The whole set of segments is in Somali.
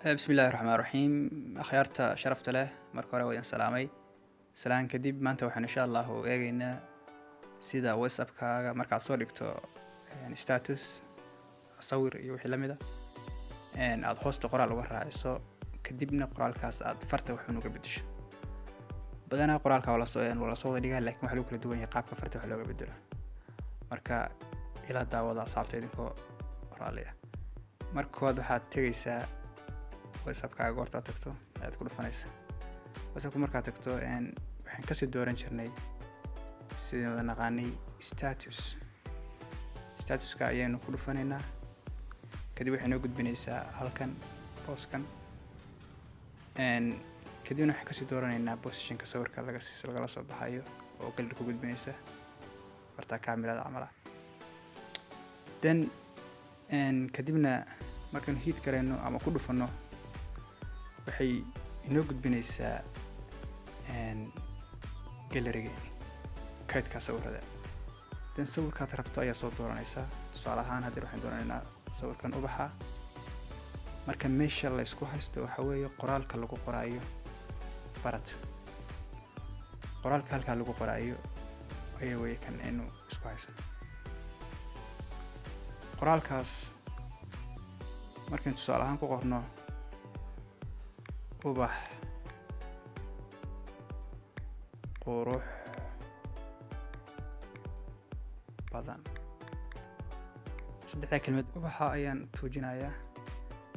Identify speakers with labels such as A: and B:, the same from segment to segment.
A: بسم الله الرحمن الرحيم. أخيارتا شرفت له marka hore waan salaamay salaan kadib maanta waxaan insha Allah u eegaynaa sida WhatsApp-kaaga markaad soo dhigto status sawir iyo wixii la mid ah aad hoosta qoraal uga raaciso kadibna qoraalkaas aad farta wax uga bedesho badanaa qoraalka wala soo wada dhigaa laakiin waxa lagu kala duwan yahay qaabka farta wax looga bedelo marka ila daawada asxaabta idinkoo qoraaliya markood waxaad tagaysaa WhatsApp-kaaga goorta tagto aad ku dhufanaysaa WhatsApp-ka markaad tagto waxaan ka sii dooran jirnay sidii wada naqaanay status-ka ayaynu ku dhufanaynaa kadib waxay noo gudbinaysaa halkan booskan kadibna waxaan kasii dooranaynaa positionka sawirka lagala soo baxayo oo galir ku gudbinaysa farta kaamirada camala then kadibna markaan hit kareyno ama ku dhufano waxay inoo gudbinaysaa galeriga kaydka sawirada then sawirkaad rabto ayaa soo dooranaysaa tusaale ahaan haddii waxaan doonaynaa sawirkan ubaxa marka meesha la isku haysto waxa weeye qoraalka lagu qoraayo barat qoraalka halka lagu qoraayo ayaa weeye kan inuu isku haysan qoraalkaas markaan tusaale ahaan ku qorno ubax qurux badan saddexda kelmad ubaxa ayaan tuujinayaa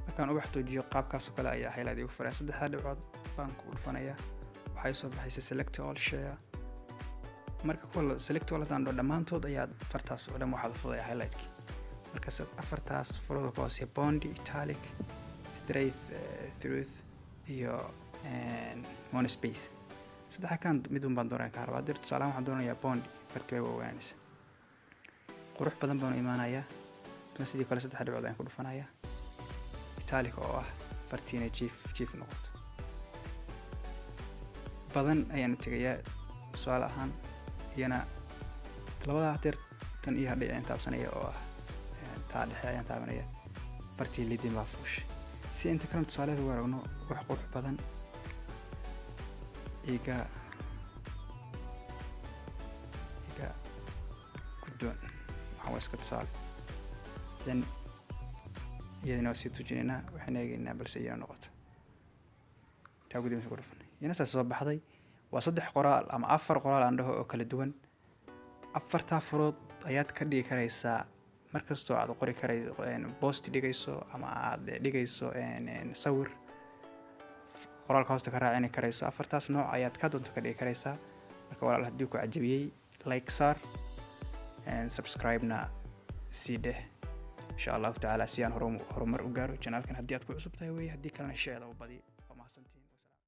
A: markaan ubax tuujiyo qaabkaas oo kale ayaa highlight ugu furay saddexda dhibcood baan ku dhufanayaa waxay soo baxaysaa select all share marka kula select all hadaan dhamaantood ayaa fartaas oo dhan waxaad fuday highlight-ki marka afartaas furada ku hoose bond italic straight through iyo monospace saddex kan mid un baan dooran karaa haddii tusaale waxaan doonayaa bond farkii way wanaagsan qurux badan baan imaanayaa sidii kale saddex dhibcood ayaan ku dhufanayaa italic oo ah fartiina chief noqoto badan ayaan tagayaa su'aal ahaan iyana labada hadeer tan iyo hadhay ayaan taabsanaya oo ah taa dhexe ayaan taabanaya fartii lidin baa fuushay si inta kale tusaaleed ugu aragno wax qurux badan iga guddoon waxaan iska tusaale then iyadana sii tuujinaynaa waxaan eegaynaa balse iyana noqoto taa guddiisa ku dhufan iyana saas soo baxday waa saddex qoraal ama afar qoraal aan dhaho oo kala duwan afartaa furood ayaad ka dhigi karaysaa markastoo aad qori karayso post dhigayso ama aad dhigayso sawir qoraalka hoosta ka raacin karayso afartaas nooc ayaad ka doonto ka dhigi karaysaa marka walaal haddii ku cajabiyay like saar subscribe-na sii dheh insha Allah ta'ala si aan horumar u gaaro channelkan haddii aad ku cusub tahay way haddii kalena share u badiyo